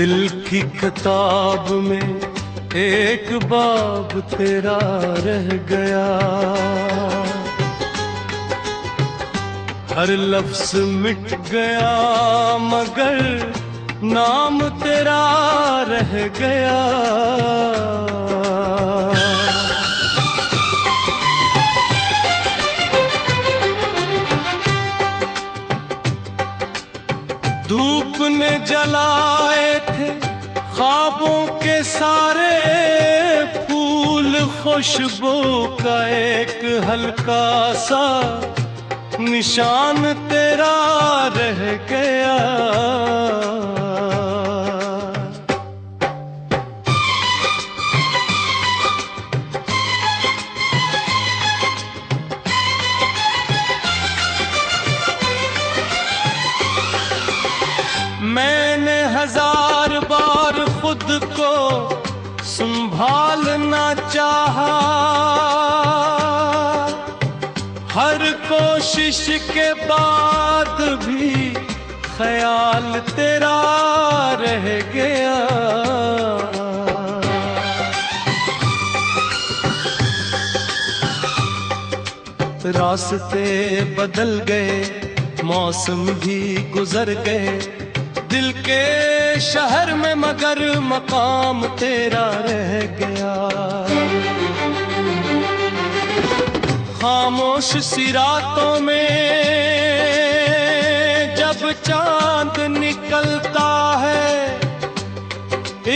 दिल की किताब में एक बाब तेरा रह गया, हर लफ्ज मिट गया मगर नाम तेरा रह गया। धूप ने जलाए थे ख्वाबों के सारे फूल, खुशबू का एक हल्का सा निशान तेरा रह गया। मैंने हजार बार खुद को संभालना चाहा, हर कोशिश के बाद भी ख्याल तेरा रह गया। रास्ते बदल गए, मौसम भी गुजर गए, दिल के शहर में मगर मकाम तेरा रह गया। खामोश सी रातों में जब चांद निकलता है,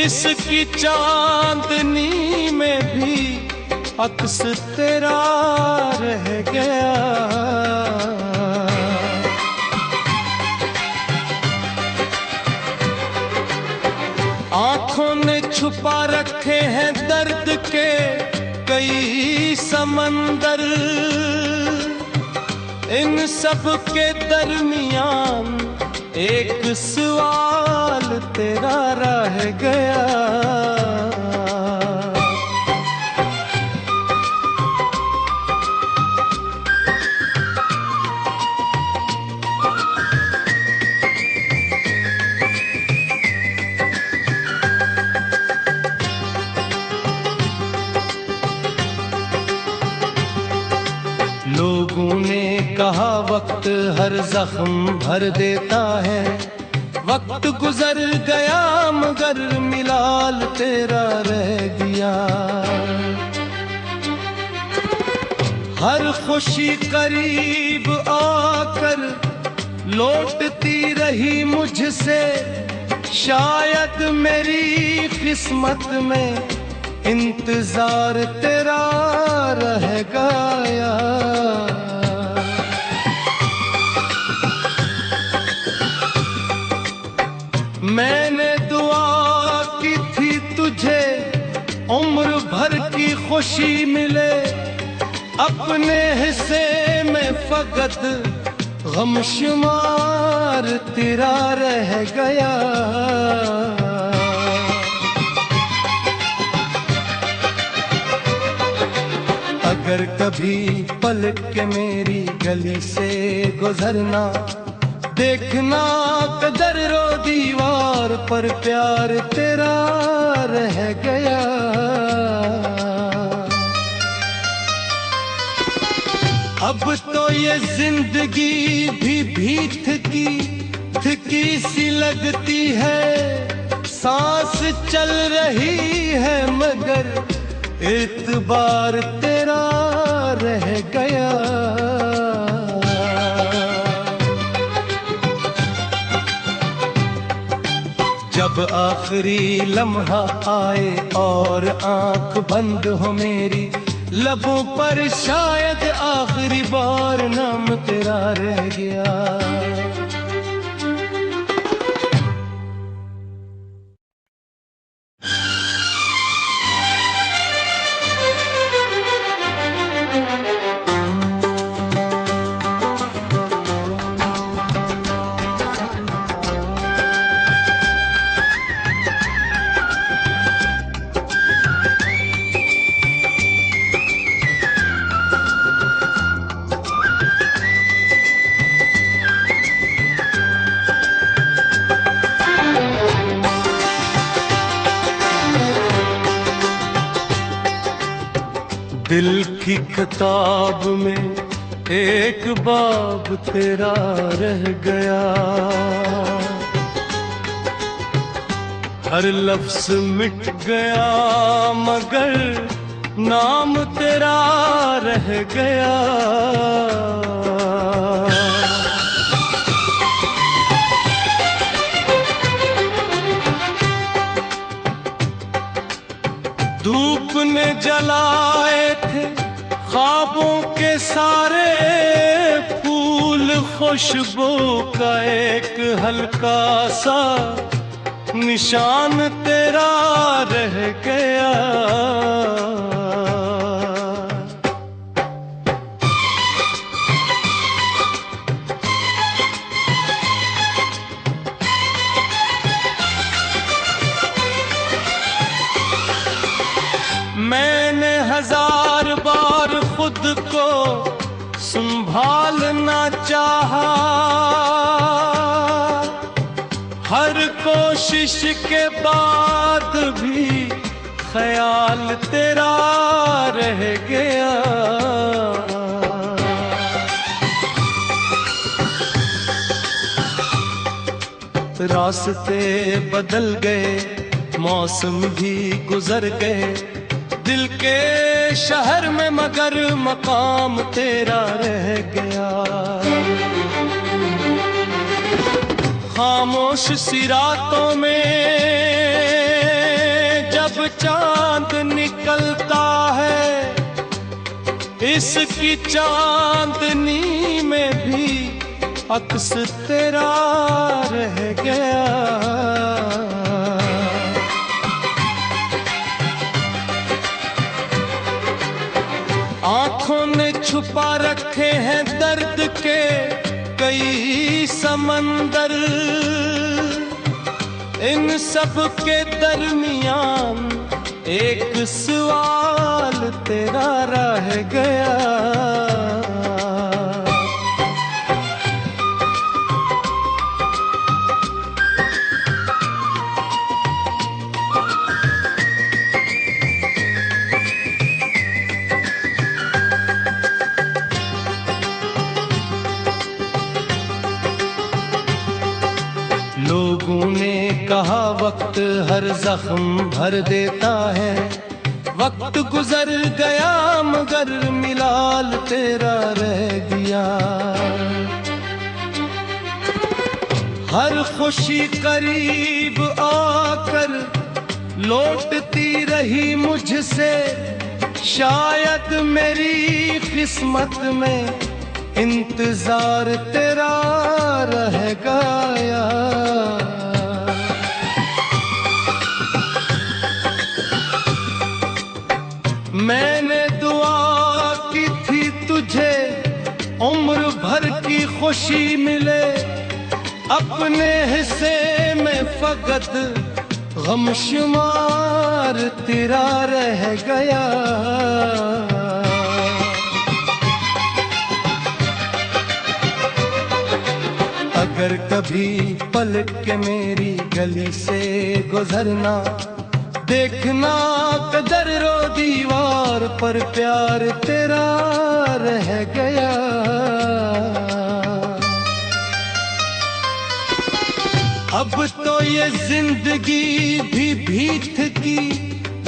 इसकी चांदनी में भी अक्स तेरा रह गया। आँखों ने छुपा रखे हैं दर्द के कई समंदर, इन सब के दरमियान एक सवाल तेरा रह गया। लोगों ने कहा वक्त हर जख्म भर देता है, वक्त गुजर गया मगर मिलाल तेरा रह गया। हर खुशी करीब आकर लौटती रही मुझसे, शायद मेरी किस्मत में इंतजार तेरा रह गया। मैंने दुआ की थी तुझे उम्र भर की खुशी मिले, अपने हिस्से में फकत गमशुमार तेरा रह गया। अगर कभी पलट के मेरी गली से गुजरना, देखना कदर रो दीवार पर प्यार तेरा रह गया। अब तो ये जिंदगी भी थकी सी लगती है, सांस चल रही है मगर इतबार तेरा रह गया। जब आखिरी लम्हा आए और आंख बंद हो मेरी, लबों पर शायद आखिरी बार नाम तेरा रह गया। दिल की किताब में एक बाब तेरा रह गया, हर लफ्ज मिट गया मगर नाम तेरा रह गया। धूप ने जलाए थे ख्वाबों के सारे फूल, खुशबू का एक हल्का सा निशान तेरा रह गया। मैंने हजार बार खुद को संभालना चाहा, हर कोशिश के बाद भी ख्याल तेरा रह गया। रास्ते बदल गए, मौसम भी गुजर गए, दिल के शहर में मगर मकाम तेरा रह गया। खामोश सी रातों में जब चांद निकलता है, इसकी चांदनी में भी अक्स तेरा रह गया। आँखों ने छुपा रखे हैं दर्द के कई समंदर, इन सब के दरमियान एक सवाल तेरा रह गया। लोगों ने कहा वक्त हर जख्म भर देता है, वक्त गुजर गया मगर मिलाल तेरा रह गया। हर खुशी करीब आकर लौटती रही मुझसे, शायद मेरी किस्मत में इंतजार तेरा रह गया। मैंने दुआ की थी तुझे उम्र भर की खुशी मिले, अपने हिस्से में फकत गमशुमार तेरा रह गया। अगर कभी पलट के मेरी गली से गुजरना, देखना कदर रो दीवार पर प्यार तेरा रह गया। अब तो ये जिंदगी भी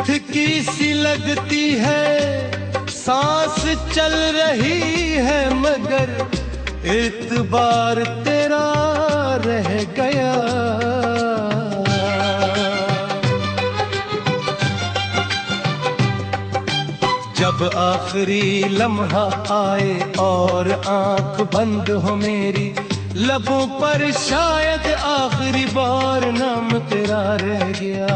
थकी सी लगती है, सांस चल रही है मगर इतबार तेरा रह गया। जब आखिरी लम्हा आए और आंख बंद हो मेरी, लबों पर शायद आखिरी बार नाम तेरा रह गया।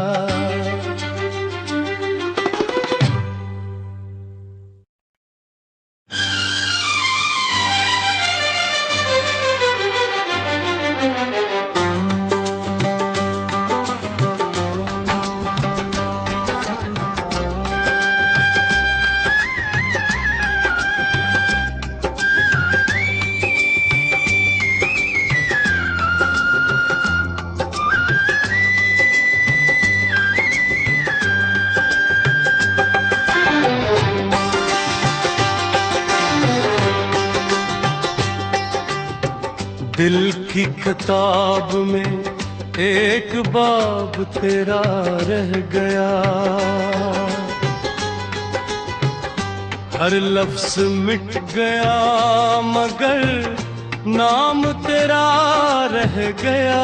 दिल की किताब में एक बाब तेरा रह गया, हर लफ्ज मिट गया मगर नाम तेरा रह गया।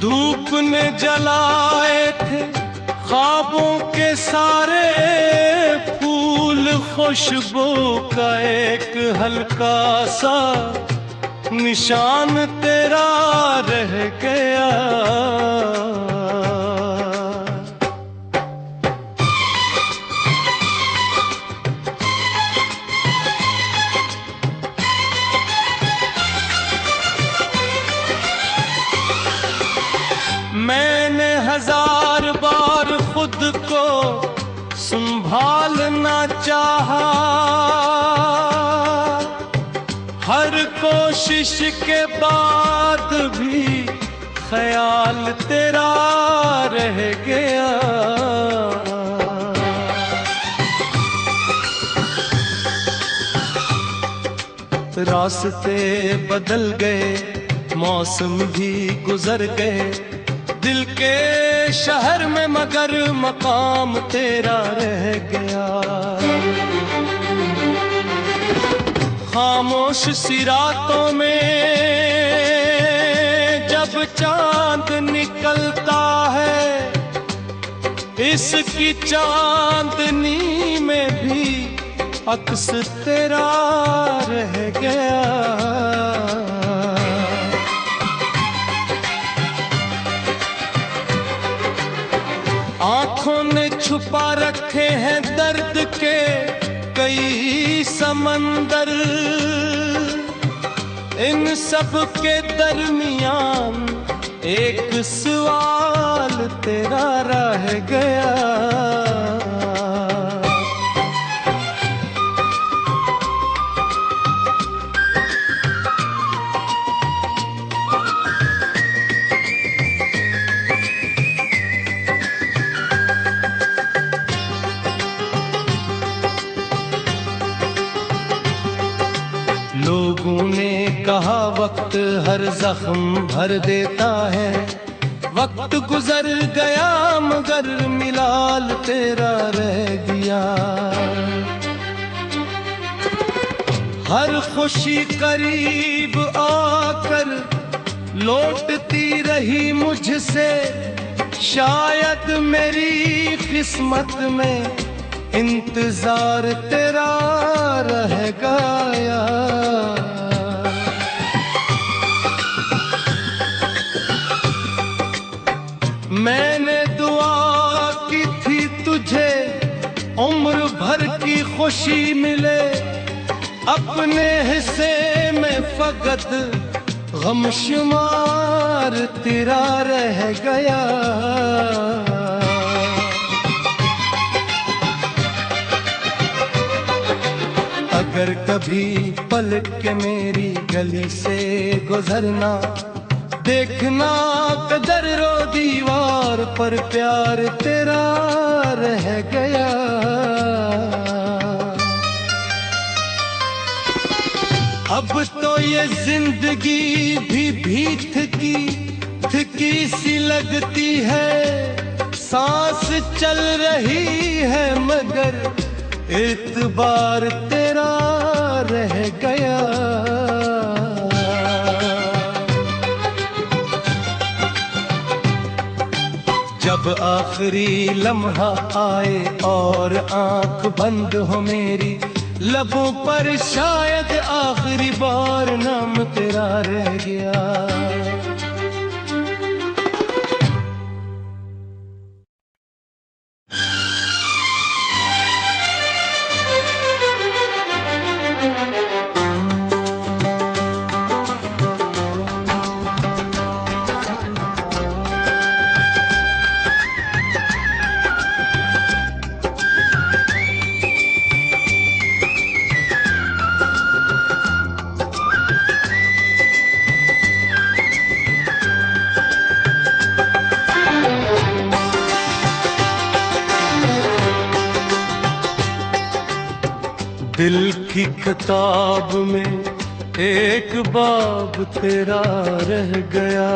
धूप ने जलाए थे ख्वाबों के सारे फूल, खुशबू का एक हल्का सा निशान तेरा रह गया। मैंने हजार बार खुद को संभालना चाहा, हर कोशिश के बाद भी ख्याल तेरा रह गया। रास्ते बदल गए, मौसम भी गुजर गए, दिल के शहर में मगर मकाम तेरा रह गया। खामोश सी रातों में जब चांद निकलता है, इसकी चांदनी में भी अक्स तेरा रह गया। आँखों ने छुपा रखे हैं दर्द के कई समंदर, इन सब के दरमियान एक सवाल तेरा रह गया। लोगों ने कहा वक्त हर जख्म भर देता है, वक्त गुजर गया मगर मिलाल तेरा रह गया। हर खुशी करीब आकर लौटती रही मुझसे, शायद मेरी किस्मत में इंतजार तेरा रह गया। मैंने दुआ की थी तुझे उम्र भर की खुशी मिले, अपने हिस्से में फकत गमशुमार तेरा रह गया। अगर कभी पलट के मेरी गली से गुजरना, देखना कदर रो दीवार पर प्यार तेरा रह गया। अब तो ये जिंदगी भी थकी सी लगती है, सांस चल रही है मगर एतबार तेरा रह गया। जब आखिरी लम्हा आए और आंख बंद हो मेरी, लबों पर शायद आखिरी बार नाम तेरा रह गया। दिल की किताब में एक बाब तेरा रह गया,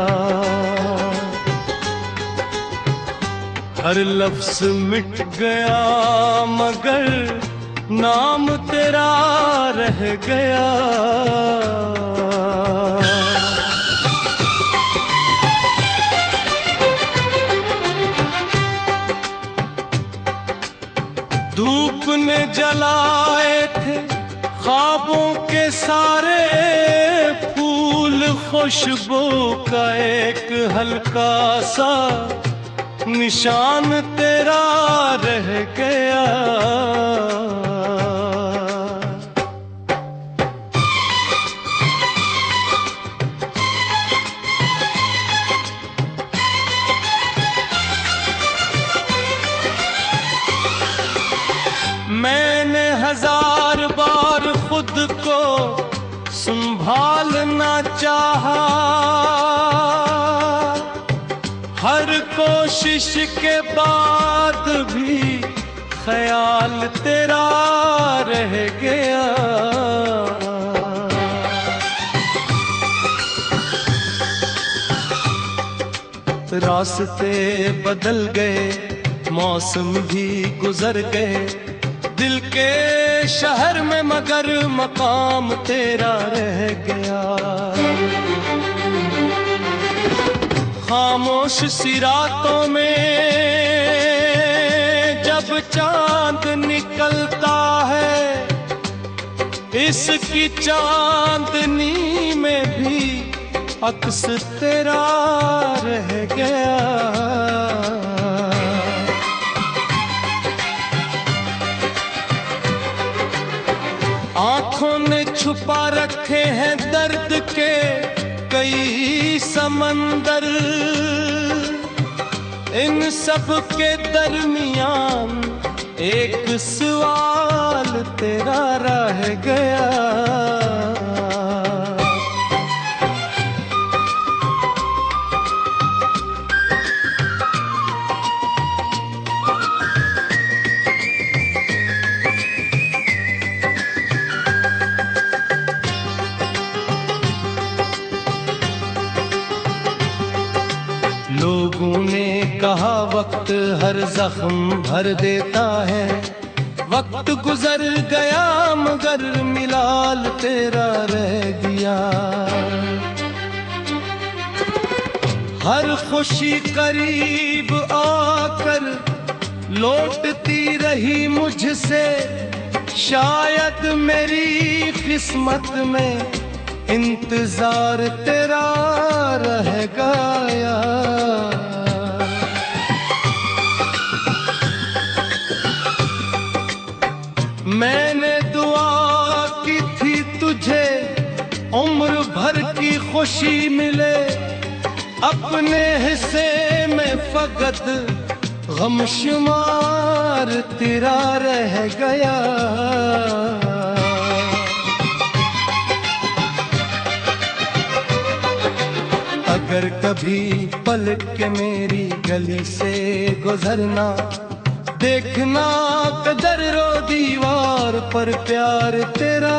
हर लफ्ज मिट गया मगर नाम तेरा रह गया। धूप ने जलाए थे ख्वाबों के सारे फूल, खुशबू का एक हल्का सा निशान तेरा रह गया। मैंने हजार बार खुद को संभालना चाहा, हर कोशिश के बाद भी ख्याल तेरा रह गया। रास्ते बदल गए, मौसम भी गुजर गए, दिल के शहर में मगर मकाम तेरा रह गया। खामोश सी रातों में जब चांद निकलता है, इसकी चांदनी में भी अक्स तेरा रह गया। आँखों ने छुपा रखे हैं दर्द के कई समंदर, इन सब के दरमियान एक सवाल तेरा रह गया। लोगों ने कहा वक्त हर जख्म भर देता है, वक्त गुजर गया मगर मिलाल तेरा रह गया। हर खुशी करीब आकर लौटती रही मुझसे, शायद मेरी किस्मत में इंतजार तेरा रह गया। मैंने दुआ की थी तुझे उम्र भर की खुशी मिले, अपने हिस्से में फकत गमशुमार तेरा रह गया। अगर कभी पलट के मेरी गली से गुजरना, देखना कदर रो दीवार पर प्यार तेरा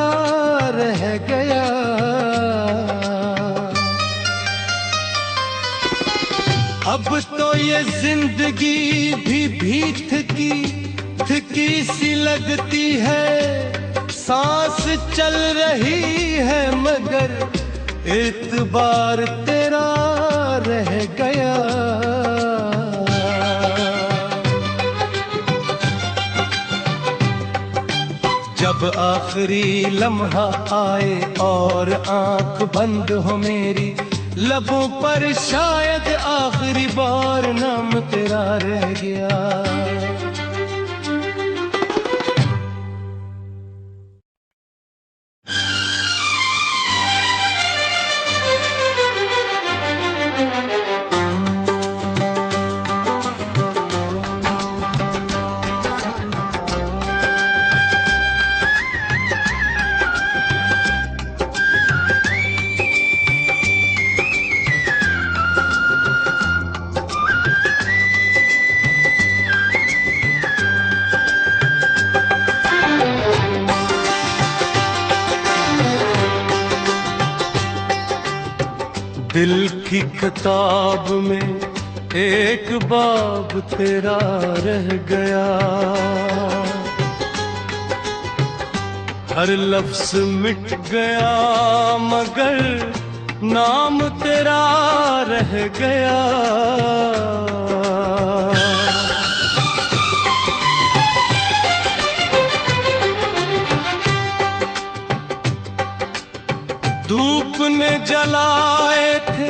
रह गया। अब तो ये जिंदगी भी थकी सी लगती है, सांस चल रही है मगर एतबार तेरा रह गया। जब आखिरी लम्हा आए और आंख बंद हो मेरी, लबों पर शायद आखिरी बार नाम तेरा रह गया। दिल की किताब में एक बाब तेरा रह गया, हर लफ्ज मिट गया मगर नाम तेरा रह गया। धूप ने जलाए थे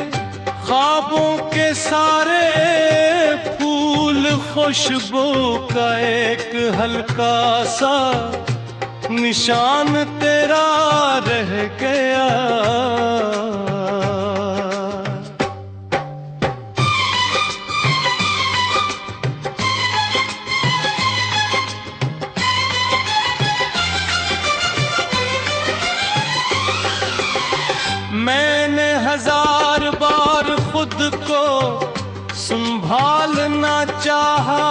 ख्वाबों के सारे फूल, खुशबू का एक हल्का सा निशान तेरा रह गया। मैंने हजार बार खुद को संभालना चाहा,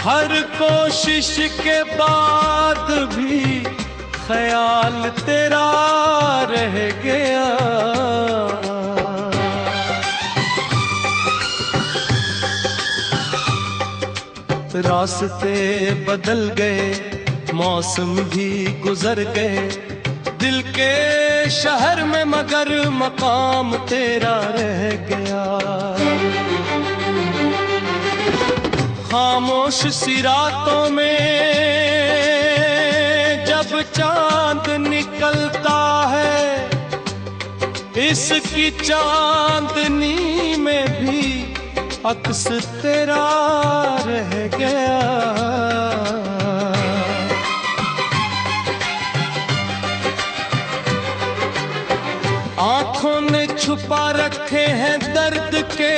हर कोशिश के बाद भी ख्याल तेरा रह गया। रास्ते बदल गए, मौसम भी गुजर गए, दिल के शहर में मगर मकाम तेरा रह गया। खामोश सी रातों में जब चांद निकलता है, इसकी चांदनी में भी अक्स तेरा रह गया। आँखों ने छुपा रखे हैं दर्द के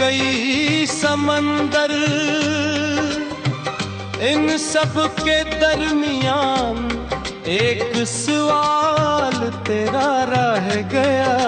कई समंदर, इन सब के दरमियान एक सवाल तेरा रह गया।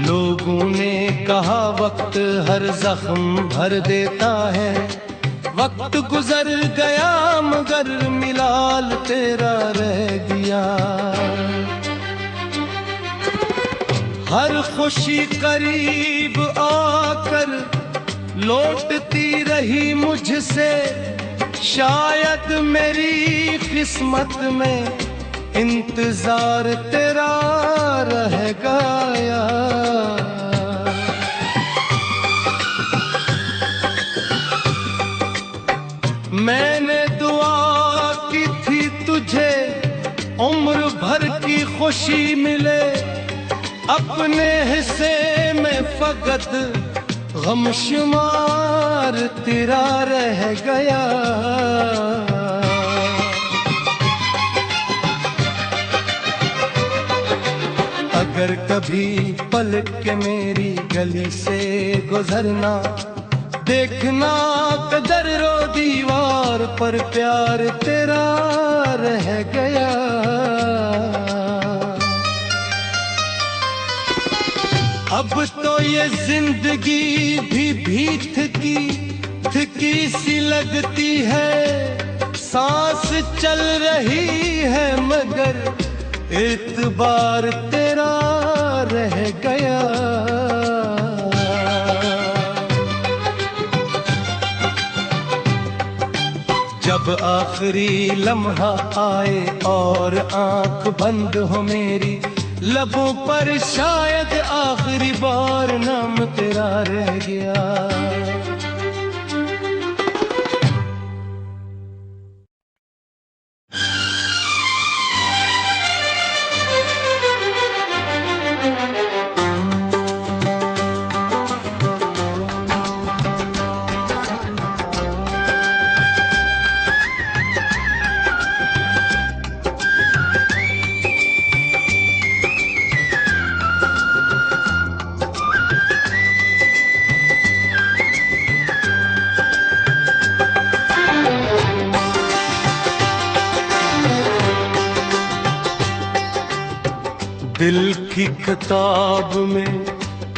लोगों ने कहा वक्त हर जख्म भर देता है, वक्त गुजर गया मगर मिलाल तेरा रह गया। हर खुशी करीब आकर लौटती रही मुझसे, शायद मेरी किस्मत में इंतजार तेरा रह गया। मैंने दुआ की थी तुझे उम्र भर की खुशी मिले, अपने हिस्से में फकत गमशुमार तेरा रह गया। अगर कभी पलट के मेरी गली से गुजरना, देखना कदर रो दीवार पर प्यार तेरा रह गया। अब तो ये जिंदगी भी थकी सी लगती है, सांस चल रही है मगर इतबार तेरा रह गया। जब आखिरी लम्हा आए और आंख बंद हो मेरी, लबों पर शायद आखिरी बार नाम तेरा रह गया। दिल की किताब में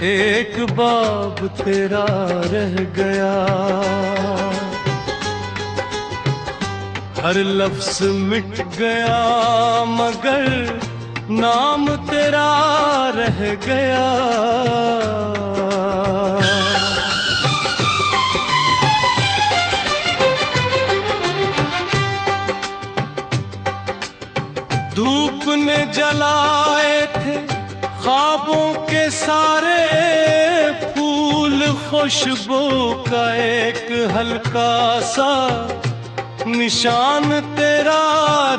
एक बाब तेरा रह गया, हर लफ्ज मिट गया मगर नाम तेरा रह गया। धूप ने जलाए थे ख्वाबों के सारे फूल, खुशबू का एक हल्का सा निशान तेरा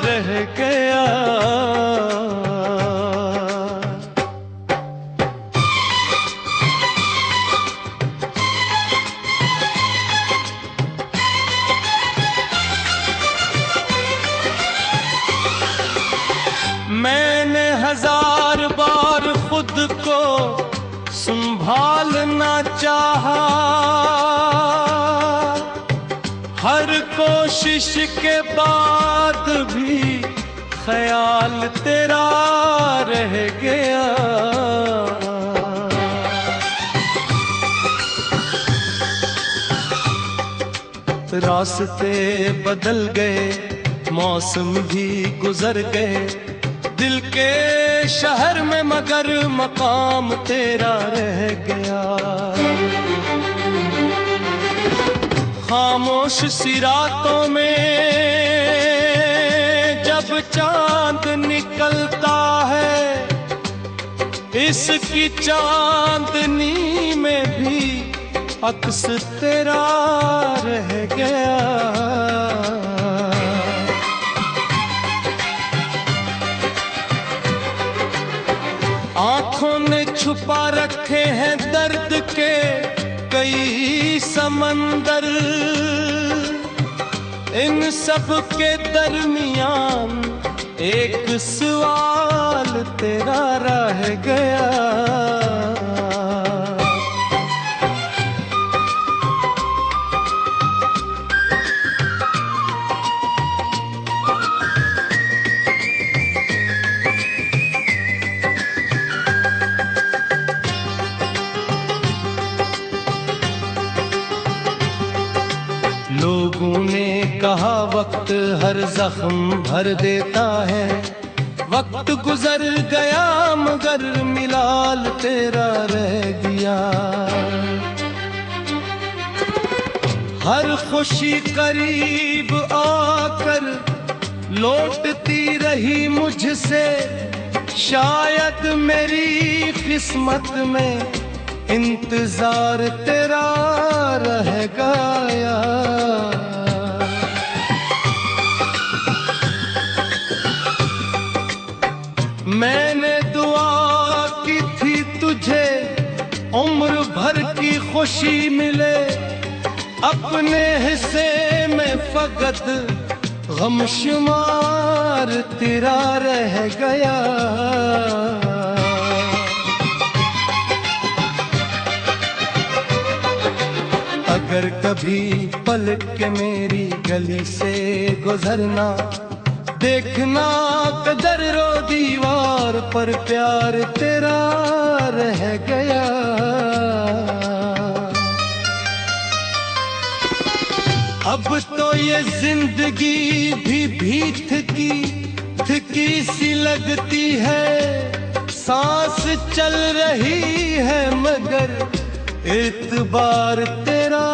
रह गया। मैंने हजार बार खुद को संभालना चाहा, हर कोशिश के बाद भी ख्याल तेरा रह गया। रास्ते बदल गए, मौसम भी गुजर गए, दिल के शहर में मगर मकाम तेरा रह गया। खामोश सी रातों में जब चांद निकलता है, इसकी चांदनी में भी अक्स तेरा रह गया। आंखों ने छुपा रखे हैं दर्द के कई समंदर, इन सब के दरमियान एक सवाल तेरा रह गया। लोगों ने कहा वक्त हर जख्म भर देता है, वक्त गुजर गया मगर मिलाल तेरा रह गया। हर खुशी करीब आकर लौटती रही मुझसे, शायद मेरी किस्मत में इंतजार तेरा रह गया। मैंने दुआ की थी तुझे उम्र भर की खुशी मिले, अपने हिस्से में फकत गमशुमार तेरा रह गया। अगर कभी पलट के मेरी गली से गुजरना, देखना कदर रो दीवार पर प्यार तेरा रह गया। अब तो ये जिंदगी भी थकी सी लगती है, सांस चल रही है मगर इत्बार तेरा